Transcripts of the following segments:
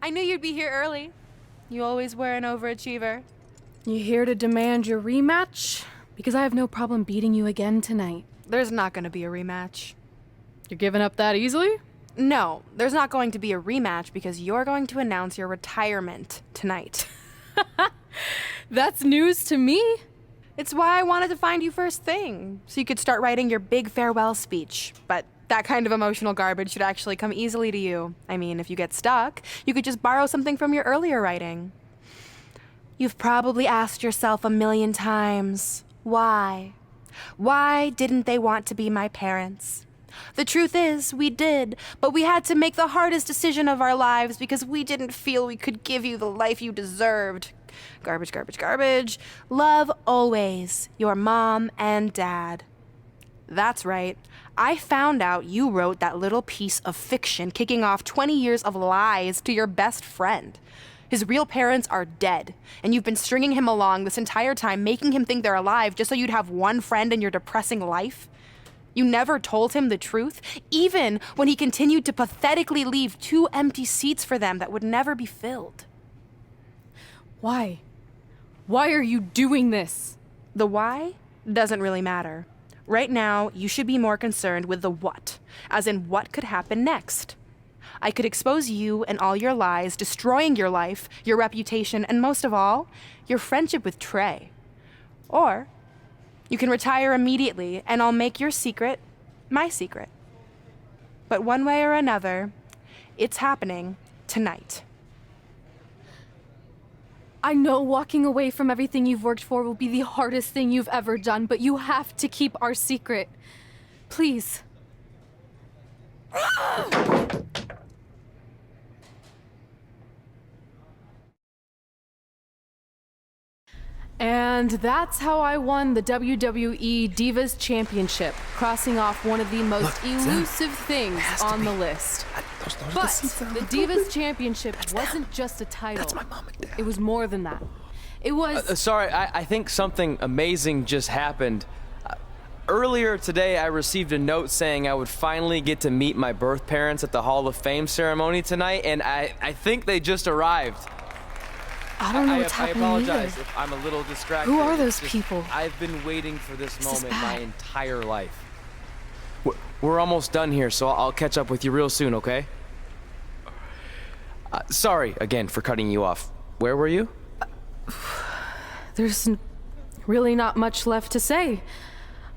I knew you'd be here early. You always were an overachiever. You here to demand your rematch? Because I have no problem beating you again tonight. There's not going to be a rematch. You're giving up that easily? No, there's not going to be a rematch because you're going to announce your retirement tonight. That's news to me. It's why I wanted to find you first thing, so you could start writing your big farewell speech. But that kind of emotional garbage should actually come easily to you. I mean, if you get stuck, you could just borrow something from your earlier writing. You've probably asked yourself a million times, why? Why didn't they want to be my parents? The truth is, we did, but we had to make the hardest decision of our lives because we didn't feel we could give you the life you deserved. Garbage, garbage, garbage. Love always, your mom and dad. That's right. I found out you wrote that little piece of fiction kicking off 20 years of lies to your best friend. His real parents are dead, and you've been stringing him along this entire time, making him think they're alive just so you'd have one friend in your depressing life. You never told him the truth, even when he continued to pathetically leave 2 empty seats for them that would never be filled. Why? Why are you doing this? The why doesn't really matter. Right now, you should be more concerned with the what, as in what could happen next. I could expose you and all your lies, destroying your life, your reputation, and most of all, your friendship with Tre. Or you can retire immediately, and I'll make your secret my secret. But one way or another, it's happening tonight. I know walking away from everything you've worked for will be the hardest thing you've ever done, but you have to keep our secret. Please. And that's how I won the WWE Divas Championship, crossing off one of the most elusive things on the list. But the Divas Championship wasn't just a title. That's my mom and dad. It was more than that. It was... Sorry, I think something amazing just happened. Earlier today, I received a note saying I would finally get to meet my birth parents at the Hall of Fame ceremony tonight, and I think they just arrived. I don't know what's happening I apologize either. if I'm a little distracted. Who are those people? I've been waiting for this moment my bad. entire life. We're almost done here, so I'll catch up with you real soon, okay? Sorry again for cutting you off. Where were you? There's really not much left to say,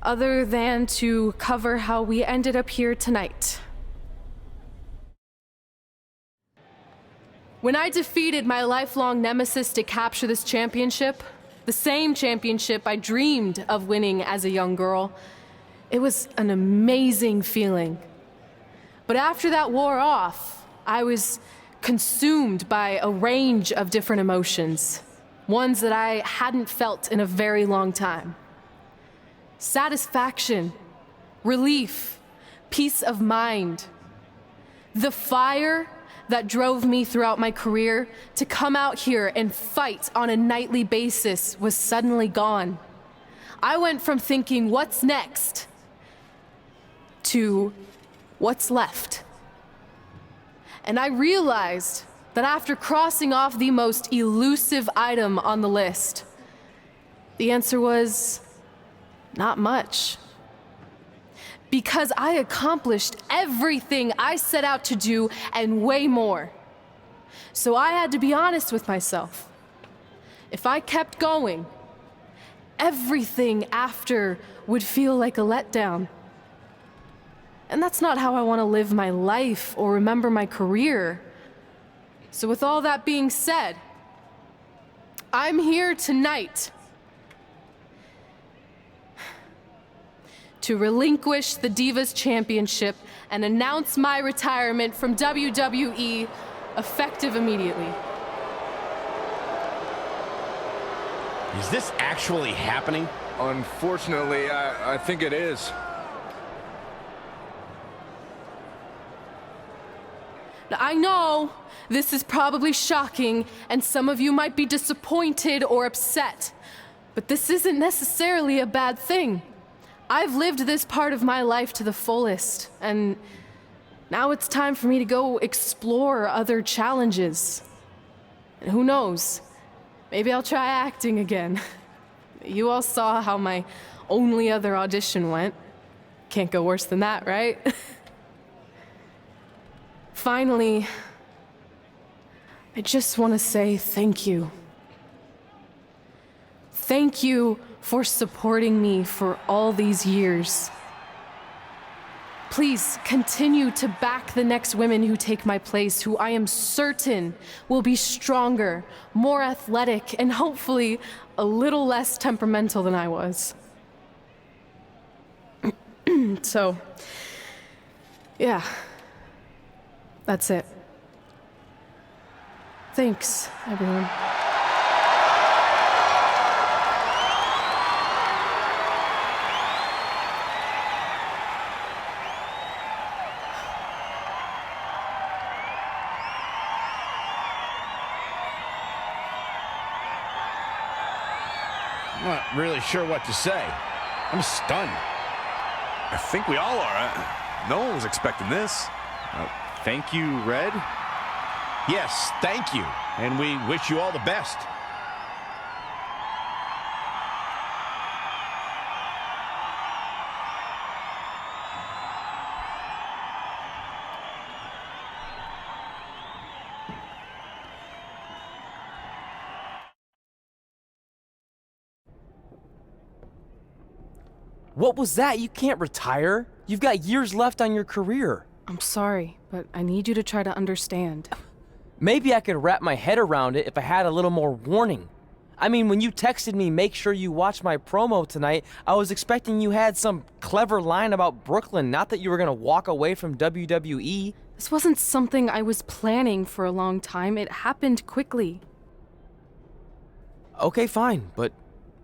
other than to cover how we ended up here tonight. When I defeated my lifelong nemesis to capture this championship, the same championship I dreamed of winning as a young girl, it was an amazing feeling. But after that wore off, I was consumed by a range of different emotions, ones that I hadn't felt in a very long time. Satisfaction, relief, peace of mind. The fire that drove me throughout my career to come out here and fight on a nightly basis was suddenly gone. I went from thinking, what's next, to what's left. And I realized that after crossing off the most elusive item on the list, the answer was not much. Because I accomplished everything I set out to do and way more. So I had to be honest with myself. If I kept going, everything after would feel like a letdown. And that's not how I want to live my life or remember my career. So with all that being said, I'm here tonight to relinquish the Divas Championship and announce my retirement from WWE, effective immediately. Is this actually happening? Unfortunately, I think it is. Now, I know this is probably shocking, and some of you might be disappointed or upset, but this isn't necessarily a bad thing. I've lived this part of my life to the fullest, and now it's time for me to go explore other challenges. And who knows, maybe I'll try acting again. You all saw how my only other audition went. Can't go worse than that, right? Finally, I just want to say thank you. Thank you for supporting me for all these years. Please continue to back the next women who take my place, who I am certain will be stronger, more athletic, and hopefully a little less temperamental than I was. So, yeah. That's it. Thanks, everyone. I'm not really sure what to say. I'm stunned. I think we all are. No one was expecting this. Thank you, Red. Yes, thank you. And we wish you all the best. What was that? You can't retire. You've got years left on your career. I'm sorry, but I need you to try to understand. Maybe I could wrap my head around it if I had a little more warning. I mean, when you texted me, make sure you watch my promo tonight, I was expecting you had some clever line about Brooklyn, not that you were gonna walk away from WWE. This wasn't something I was planning for a long time. It happened quickly. Okay, fine, but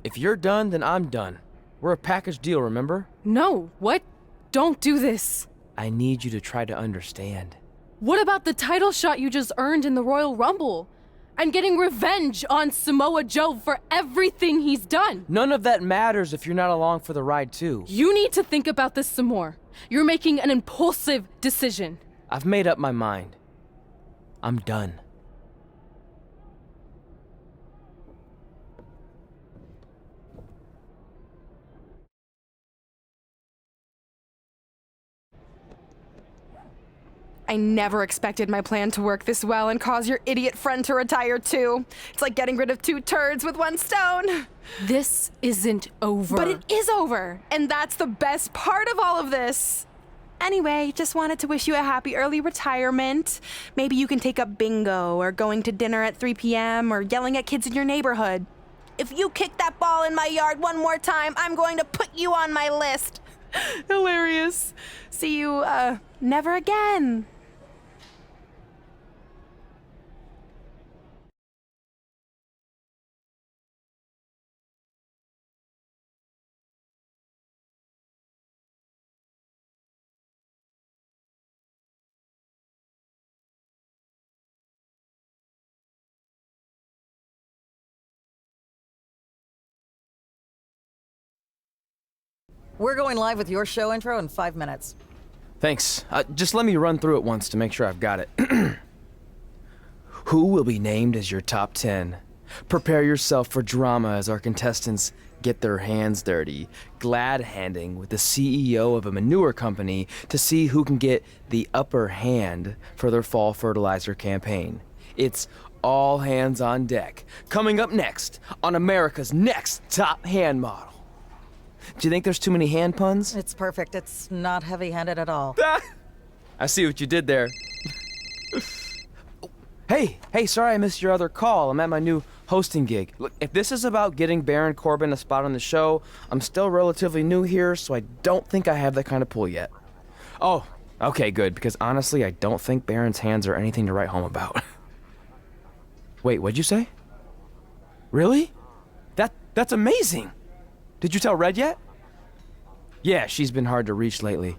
if you're done, then I'm done. We're a package deal, remember? No, what? Don't do this. I need you to try to understand. What about the title shot you just earned in the Royal Rumble? And getting revenge on Samoa Joe for everything he's done? None of that matters if you're not along for the ride, too. You need to think about this some more. You're making an impulsive decision. I've made up my mind. I'm done. I never expected my plan to work this well and cause your idiot friend to retire too. It's like getting rid of two turds with one stone. This isn't over. But it is over, and that's the best part of all of this. Anyway, just wanted to wish you a happy early retirement. Maybe you can take up bingo or going to dinner at 3 p.m. or yelling at kids in your neighborhood. If you kick that ball in my yard one more time, I'm going to put you on my list. Hilarious. See you, never again. We're going live with your show intro in 5 minutes. Thanks. Just let me run through it once to make sure I've got it. Who will be named as your top 10? Prepare yourself for drama as our contestants get their hands dirty, glad-handing with the CEO of a manure company to see who can get the upper hand for their fall fertilizer campaign. It's all hands on deck. Coming up next on America's Next Top Hand Model. Do you think there's too many hand puns? It's perfect. It's not heavy-handed at all. I see what you did there. Hey, sorry I missed your other call. I'm at my new hosting gig. Look, if this is about getting Baron Corbin a spot on the show, I'm still relatively new here, so I don't think I have that kind of pull yet. Oh, okay, good, because honestly, I don't think Baron's hands are anything to write home about. Wait, what'd you say? Really? That's amazing! Did you tell Red yet? Yeah, she's been hard to reach lately.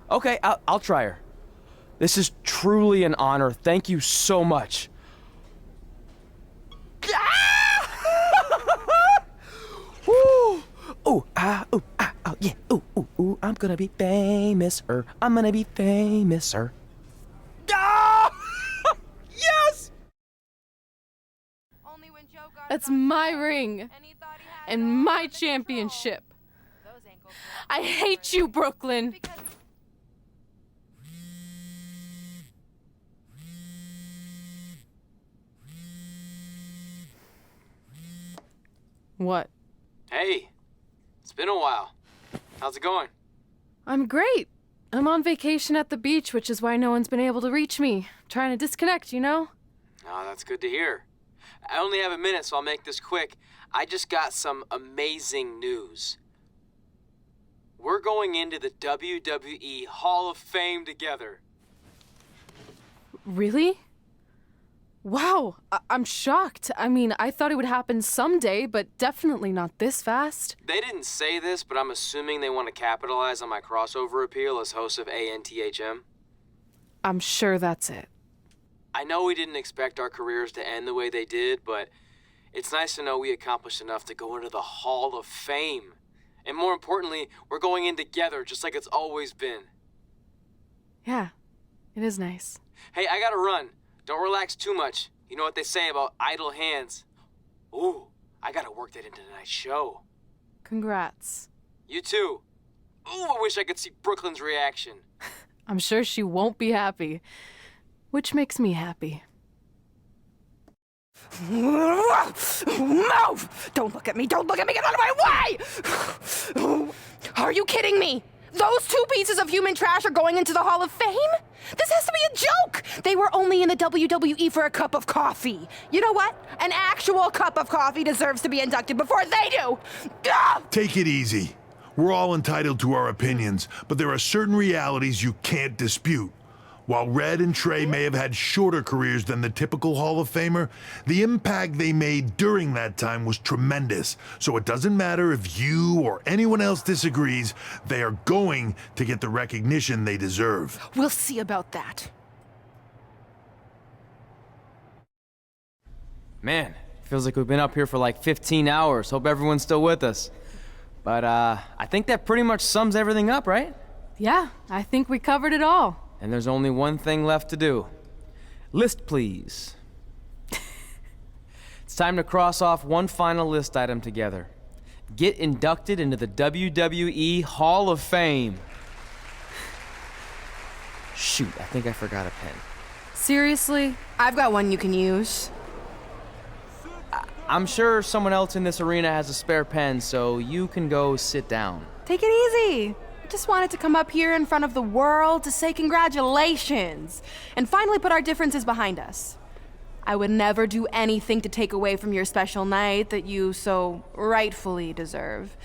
Okay, I'll try her. This is truly an honor. Thank you so much. Ooh, ooh, ah, ooh, ah, oh, yeah, ooh, ooh, ooh, I'm gonna be famous-er. I'm gonna be famous-er. Ah! Yes! That's my ring and my championship. I hate you, Brooklyn. What? Hey, it's been a while. How's it going? I'm great. I'm on vacation at the beach, which is why no one's been able to reach me. Trying to disconnect, you know? Oh, that's good to hear. I only have a minute, so I'll make this quick. I just got some amazing news. We're going into the WWE Hall of Fame together. Really? Wow, I'm shocked. I mean, I thought it would happen someday, but definitely not this fast. They didn't say this, but I'm assuming they want to capitalize on my crossover appeal as host of ANTHM. I'm sure that's it. I know we didn't expect our careers to end the way they did, but it's nice to know we accomplished enough to go into the Hall of Fame. And more importantly, we're going in together, just like it's always been. Yeah, it is nice. Hey, I gotta run. Don't relax too much. You know what they say about idle hands. Ooh, I gotta work that into tonight's show. Congrats. You too. Ooh, I wish I could see Brooklyn's reaction. I'm sure she won't be happy, which makes me happy. Move! Don't look at me! Don't look at me! Get out of my way! Are you kidding me? Those two pieces of human trash are going into the Hall of Fame? This has to be a joke! They were only in the WWE for a cup of coffee. You know what? An actual cup of coffee deserves to be inducted before they do! Ah! Take it easy. We're all entitled to our opinions, but there are certain realities you can't dispute. While Red and Tre may have had shorter careers than the typical Hall of Famer, the impact they made during that time was tremendous. So it doesn't matter if you or anyone else disagrees, they are going to get the recognition they deserve. We'll see about that. Man, feels like we've been up here for like 15 hours. Hope everyone's still with us. But I think that pretty much sums everything up, right? Yeah, I think we covered it all. And there's only one thing left to do. List, please. It's time to cross off one final list item together. Get inducted into the WWE Hall of Fame. Shoot, I think I forgot a pen. Seriously? I've got one you can use. I'm sure someone else in this arena has a spare pen, so you can go sit down. Take it easy. I just wanted to come up here in front of the world to say congratulations and finally put our differences behind us. I would never do anything to take away from your special night that you so rightfully deserve.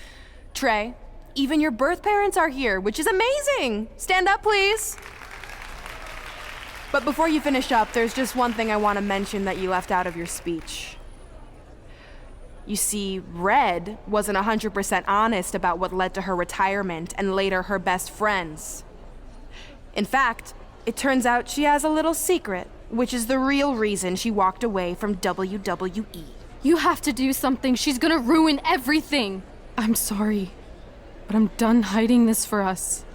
Tre, even your birth parents are here, which is amazing. Stand up, please. But before you finish up, there's just one thing I want to mention that you left out of your speech. You see, Red wasn't 100% honest about what led to her retirement and later her best friends. In fact, it turns out she has a little secret, which is the real reason she walked away from WWE. You have to do something. She's gonna ruin everything. I'm sorry, but I'm done hiding this for us.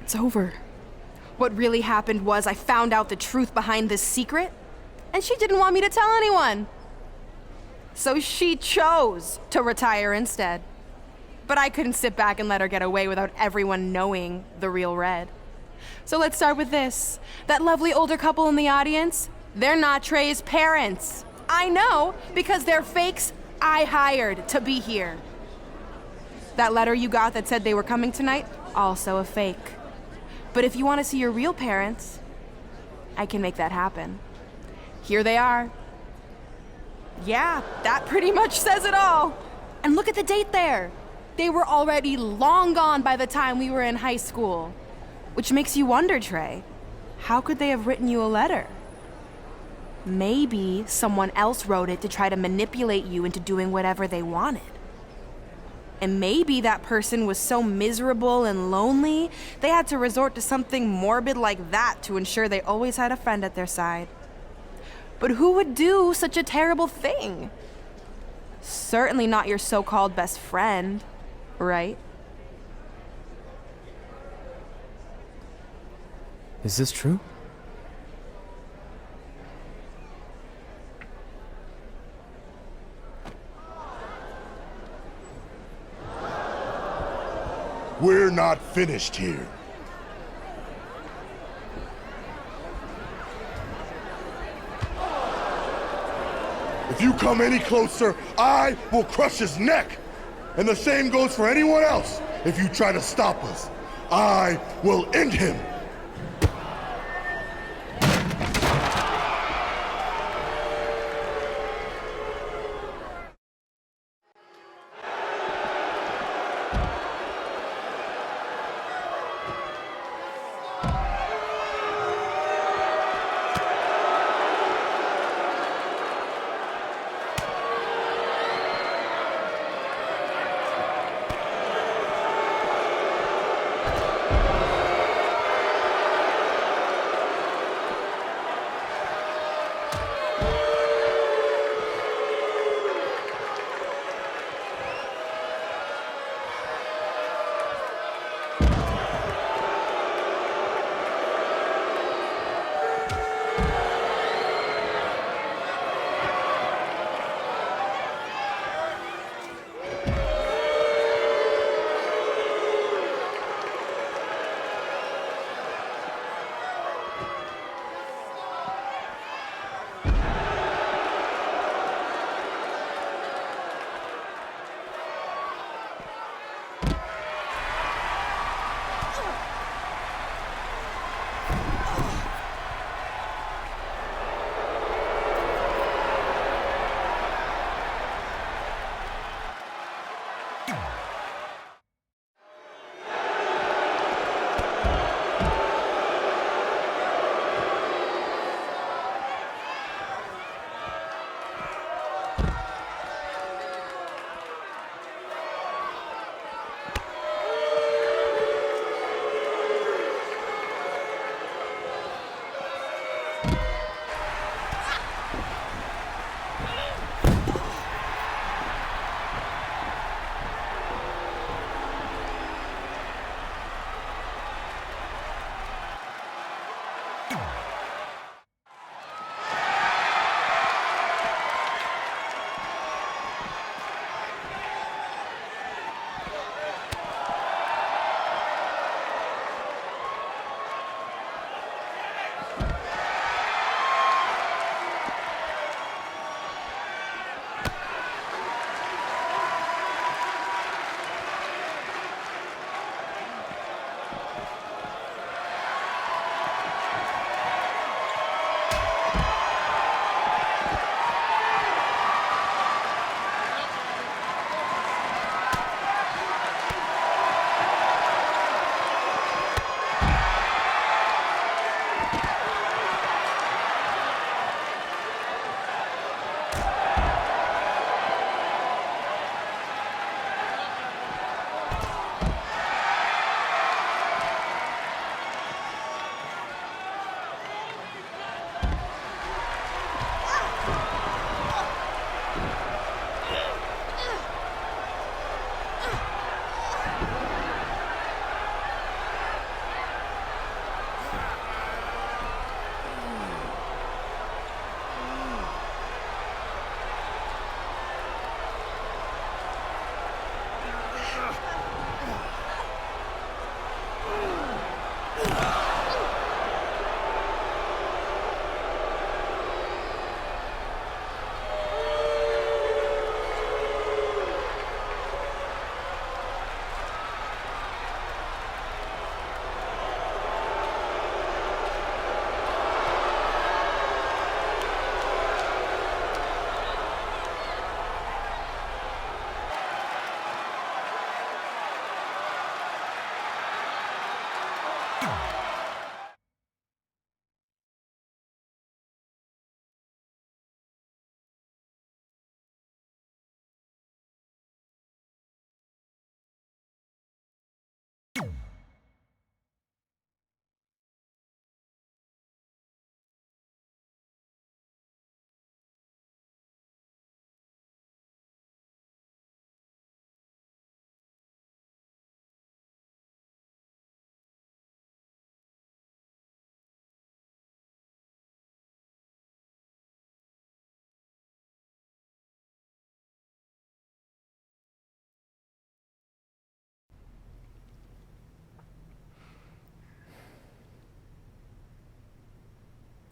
It's over. What really happened was I found out the truth behind this secret, and she didn't want me to tell anyone. So she chose to retire instead. But I couldn't sit back and let her get away without everyone knowing the real Red. So let's start with this. That lovely older couple in the audience, they're not Tre's parents. I know, because they're fakes I hired to be here. That letter you got that said they were coming tonight, also a fake. But if you want to see your real parents, I can make that happen. Here they are. Yeah, that pretty much says it all. And look at the date there. They were already long gone by the time we were in high school. Which makes you wonder, Tre, how could they have written you a letter? Maybe someone else wrote it to try to manipulate you into doing whatever they wanted. And maybe that person was so miserable and lonely, they had to resort to something morbid like that to ensure they always had a friend at their side. But who would do such a terrible thing? Certainly not your so-called best friend, right? Is this true? We're not finished here. If you come any closer, I will crush his neck. And the same goes for anyone else. If you try to stop us, I will end him.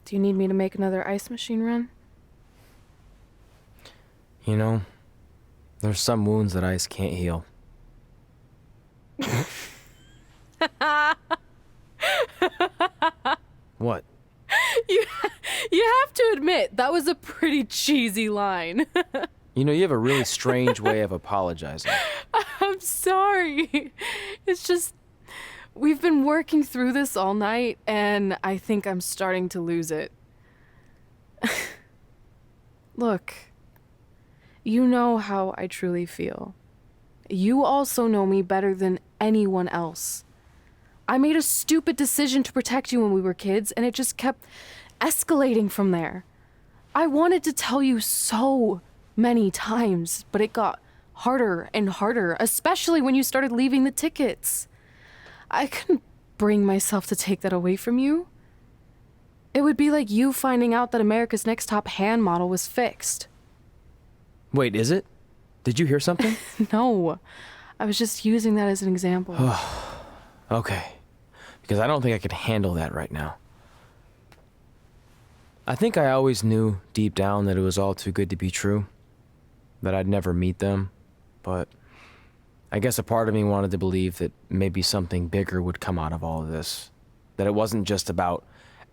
Do you need me to make another ice machine run? You know, there's some wounds that ice can't heal. What? You have to admit, that was a pretty cheesy line. You know, you have a really strange way of apologizing. I'm sorry. It's just, we've been working through this all night, and I think I'm starting to lose it. Look, you know how I truly feel. You also know me better than anyone else. I made a stupid decision to protect you when we were kids, and it just kept escalating from there. I wanted to tell you so many times, but it got harder and harder, especially when you started leaving the tickets. I couldn't bring myself to take that away from you. It would be like you finding out that America's Next Top hand model was fixed. Wait, is it? Did you hear something? No, I was just using that as an example. Okay, because I don't think I could handle that right now. I think I always knew deep down that it was all too good to be true, that I'd never meet them, but I guess a part of me wanted to believe that maybe something bigger would come out of all of this, that it wasn't just about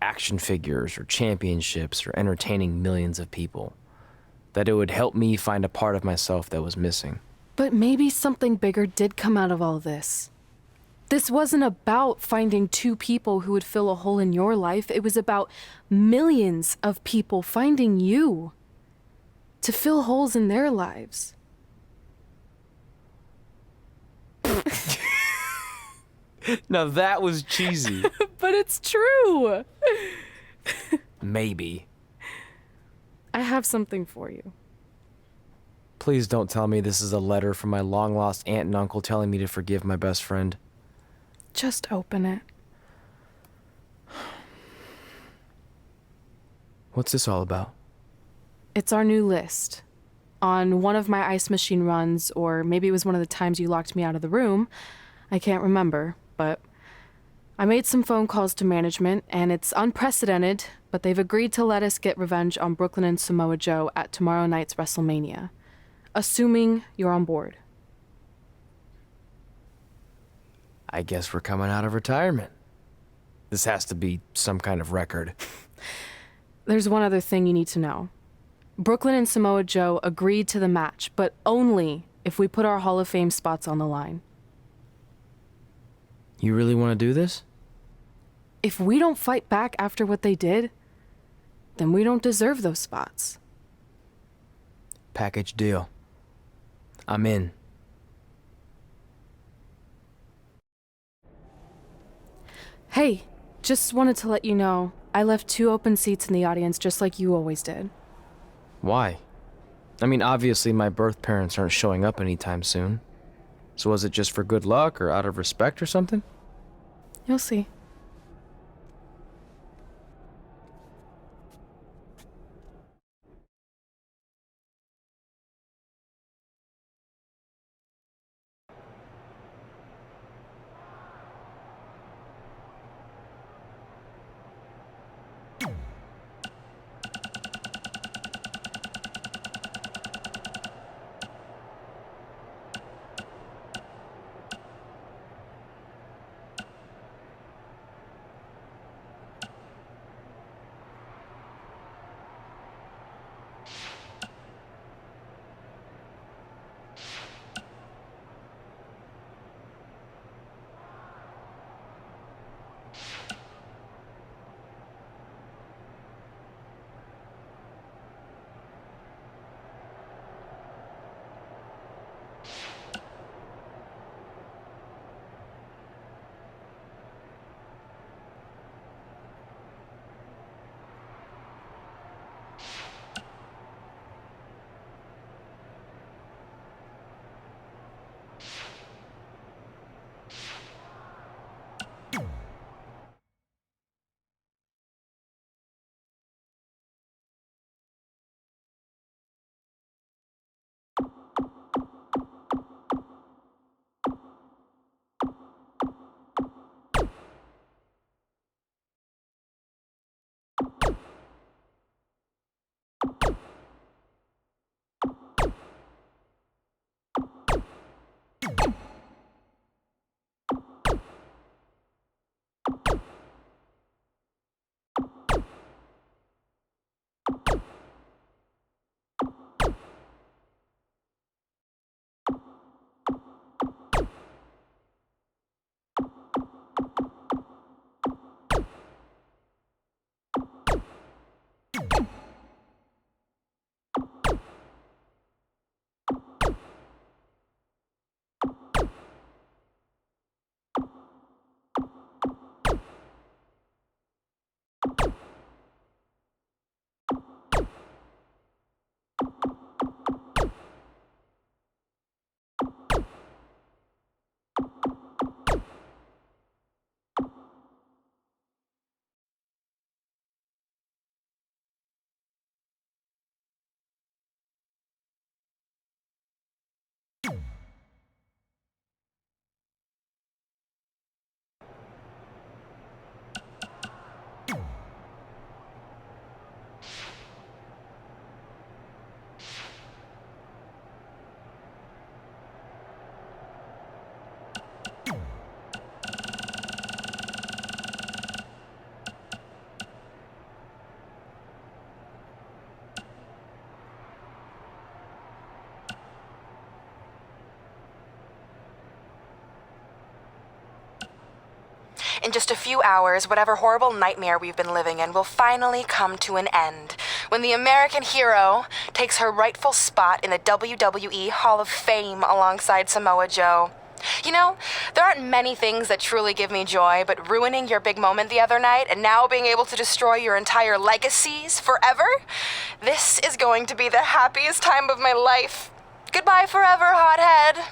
action figures or championships or entertaining millions of people, that it would help me find a part of myself that was missing. But maybe something bigger did come out of all this. This wasn't about finding two people who would fill a hole in your life. It was about millions of people finding you to fill holes in their lives. Now that was cheesy. But it's true. Maybe. I have something for you. Please don't tell me this is a letter from my long-lost aunt and uncle telling me to forgive my best friend. Just open it. What's this all about? It's our new list. On one of my ice machine runs, or maybe it was one of the times you locked me out of the room. I can't remember, but I made some phone calls to management, and it's unprecedented, but they've agreed to let us get revenge on Brooklyn and Samoa Joe at tomorrow night's WrestleMania, assuming you're on board. I guess we're coming out of retirement. This has to be some kind of record. There's one other thing you need to know. Brooklyn and Samoa Joe agreed to the match, but only if we put our Hall of Fame spots on the line. You really want to do this? If we don't fight back after what they did, then we don't deserve those spots. Package deal. I'm in. Hey, just wanted to let you know, I left 2 open seats in the audience just like you always did. Why? I mean, obviously my birth parents aren't showing up anytime soon. So was it just for good luck or out of respect or something? You'll see. just a few hours, whatever horrible nightmare we've been living in will finally come to an end, when the American hero takes her rightful spot in the WWE Hall of Fame alongside Samoa Joe. You know, there aren't many things that truly give me joy, but ruining your big moment the other night and now being able to destroy your entire legacies forever? This is going to be the happiest time of my life. Goodbye forever, hothead.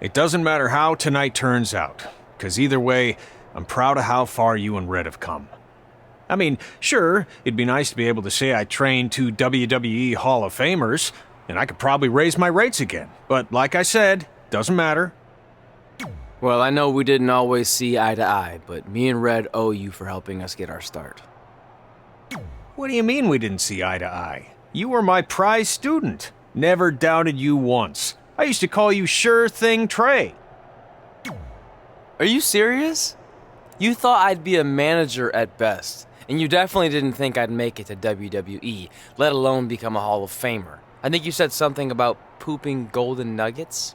It doesn't matter how tonight turns out, because either way, I'm proud of how far you and Red have come. I mean, sure, it'd be nice to be able to say I trained two WWE Hall of Famers, and I could probably raise my rates again. But like I said, doesn't matter. Well, I know we didn't always see eye to eye, but me and Red owe you for helping us get our start. What do you mean we didn't see eye to eye? You were my prize student. Never doubted you once. I used to call you Sure Thing Tre. Are you serious? You thought I'd be a manager at best, and you definitely didn't think I'd make it to WWE, let alone become a Hall of Famer. I think you said something about pooping golden nuggets?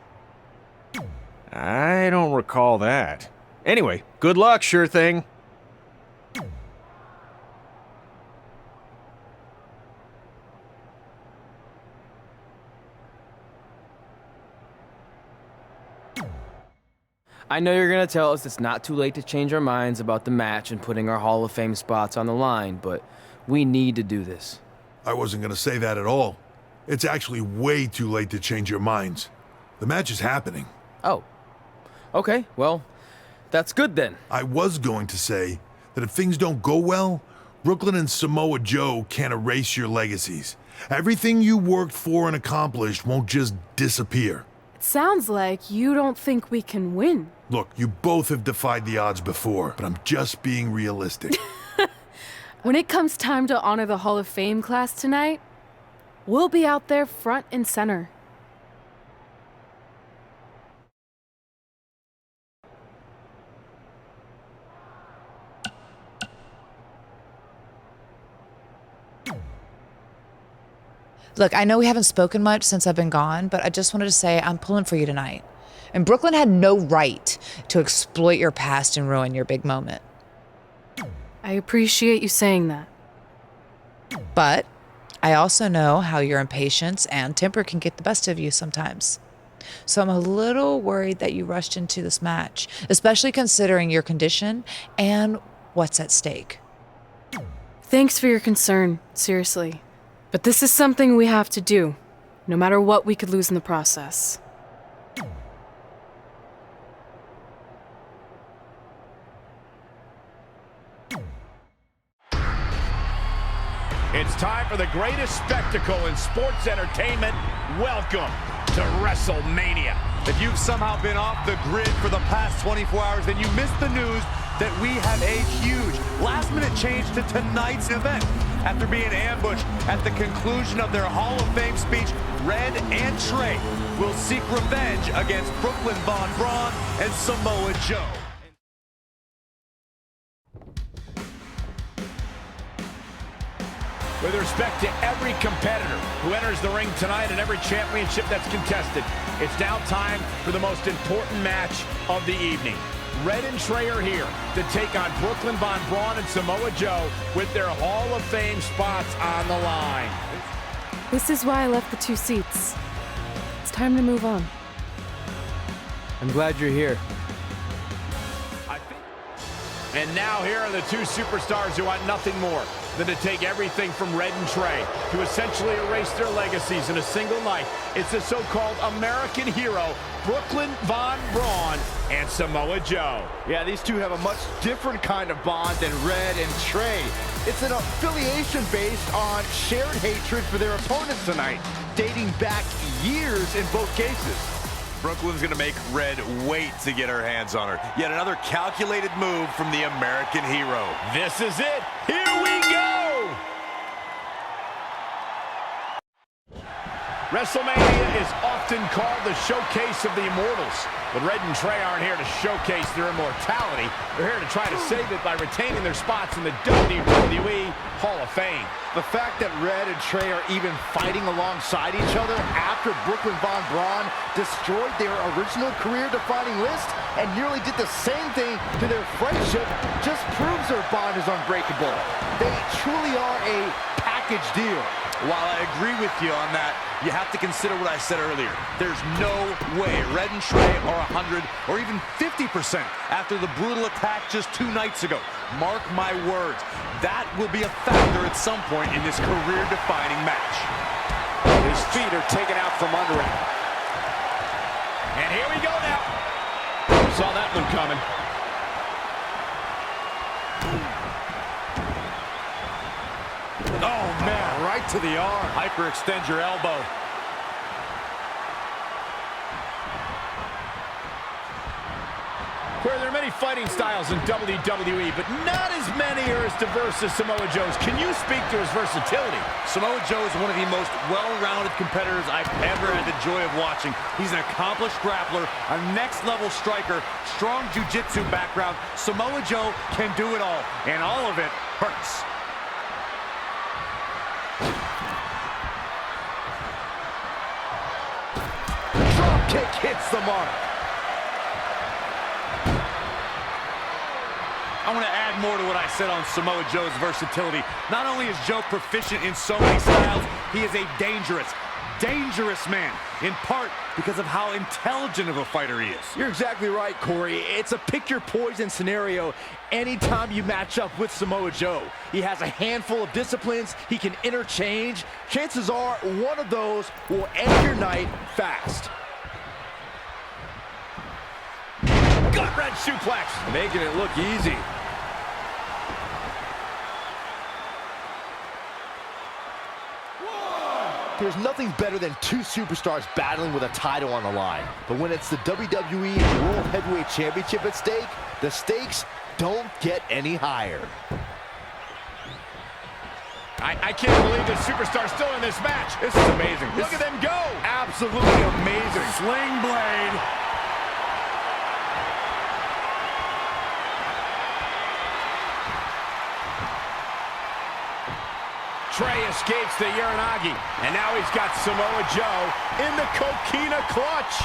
I don't recall that. Anyway, good luck, Sure Thing. I know you're gonna tell us it's not too late to change our minds about the match and putting our Hall of Fame spots on the line, but we need to do this. I wasn't gonna say that at all. It's actually way too late to change your minds. The match is happening. Oh. Okay, well, that's good then. I was going to say that if things don't go well, Brooklyn and Samoa Joe can't erase your legacies. Everything you worked for and accomplished won't just disappear. It sounds like you don't think we can win. Look, you both have defied the odds before, but I'm just being realistic. When it comes time to honor the Hall of Fame class tonight, we'll be out there front and center. Look, I know we haven't spoken much since I've been gone, but I just wanted to say I'm pulling for you tonight. And Brooklyn had no right to exploit your past and ruin your big moment. I appreciate you saying that. But I also know how your impatience and temper can get the best of you sometimes. So I'm a little worried that you rushed into this match, especially considering your condition and what's at stake. Thanks for your concern, seriously. But this is something we have to do, no matter what we could lose in the process. It's time for the greatest spectacle in sports entertainment. Welcome to WrestleMania. If you've somehow been off the grid for the past 24 hours, then you missed the news that we have a huge last-minute change to tonight's event. After being ambushed at the conclusion of their Hall of Fame speech, Red and Tre will seek revenge against Brooklyn Von Braun and Samoa Joe. With respect to every competitor who enters the ring tonight and every championship that's contested, it's now time for the most important match of the evening. Red and Tre are here to take on Brooklyn Von Braun and Samoa Joe with their Hall of Fame spots on the line. This is why I left the 2 seats. It's time to move on. I'm glad you're here. And now here are the 2 superstars who want nothing more than to take everything from Red and Tre to essentially erase their legacies in a single night. It's the so-called American hero, Brooklyn Von Braun and Samoa Joe. Yeah, these two have a much different kind of bond than Red and Tre. It's an affiliation based on shared hatred for their opponents tonight, dating back years in both cases. Brooklyn's gonna make Red wait to get her hands on her. Yet another calculated move from the American hero. This is it. Here we go. WrestleMania is often called the showcase of the immortals, but Red and Tre aren't here to showcase their immortality. They're here to try to save it by retaining their spots in the WWE Hall of Fame. The fact that Red and Tre are even fighting alongside each other after Brooklyn Von Braun destroyed their original career-defining list and nearly did the same thing to their friendship just proves their bond is unbreakable. They truly are a package deal. While I agree with you on that, you have to consider what I said earlier. There's no way Red and Tre are 100 or even 50% after the brutal attack just 2 nights ago. Mark my words, that will be a factor at some point in this career-defining match. His feet are taken out from under him. And here we go now. Saw that one coming. Oh, man, right to the arm. Hyperextend your elbow. Where there are many fighting styles in WWE, but not as many are as diverse as Samoa Joe's. Can you speak to his versatility? Samoa Joe is one of the most well-rounded competitors I've ever had the joy of watching. He's an accomplished grappler, a next-level striker, strong jiu-jitsu background. Samoa Joe can do it all, and all of it hurts. Drop kick hits the mark. I want to add more to what I said on Samoa Joe's versatility. Not only is Joe proficient in so many styles, he is a dangerous man, in part because of how intelligent of a fighter he is. You're exactly right, Corey. It's a pick-your-poison scenario anytime you match up with Samoa Joe. He has a handful of disciplines he can interchange. Chances are one of those will end your night fast. Gut-wrench suplex. Making it look easy. There's nothing better than 2 superstars battling with a title on the line. But when it's the WWE World Heavyweight Championship at stake, the stakes don't get any higher. I can't believe this superstar's still in this match. This is amazing. Look at them go. Absolutely amazing. Sling blade. Tre escapes the Uranagi, and now he's got Samoa Joe in the Coquina clutch.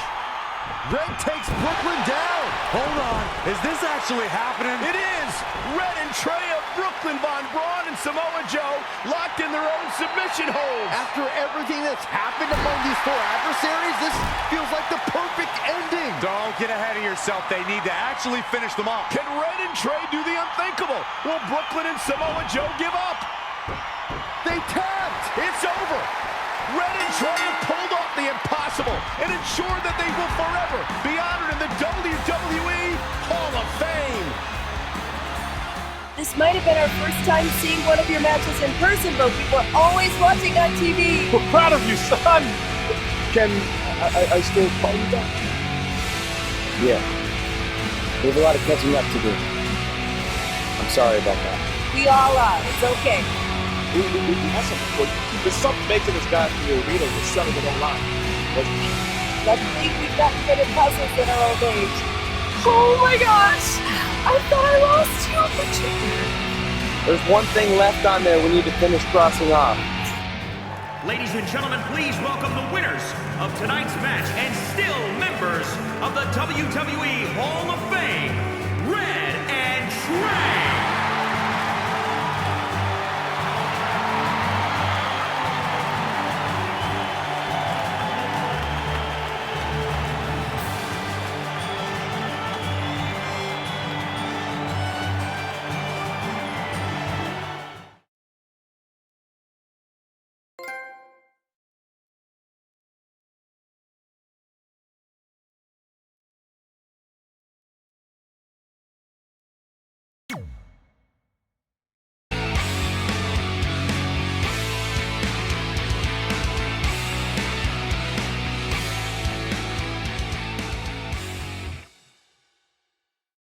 Red takes Brooklyn down. Hold on, is this actually happening? It is! Red and Tre of Brooklyn Von Braun and Samoa Joe locked in their own submission holds. After everything that's happened among these 4 adversaries, this feels like the perfect ending. Don't get ahead of yourself. They need to actually finish them off. Can Red and Tre do the unthinkable? Will Brooklyn and Samoa Joe give up? They tapped! It's over. Red and Tre have pulled off the impossible and ensured that they will forever be honored in the WWE Hall of Fame. This might have been our first time seeing one of your matches in person, but we were always watching on TV. We're proud of you, son. Can I still call you that? Yeah. We have a lot of catching up to do. I'm sorry about that. We all are. It's okay. We have something for you. There's something making us guys in the arena and selling it online. Luckily, we've gotten good at puzzles in our old age. Oh my gosh! I thought I lost you. There's one thing left on there we need to finish crossing off. Ladies and gentlemen, please welcome the winners of tonight's match and still members of the WWE Hall of Fame, Red and Tre.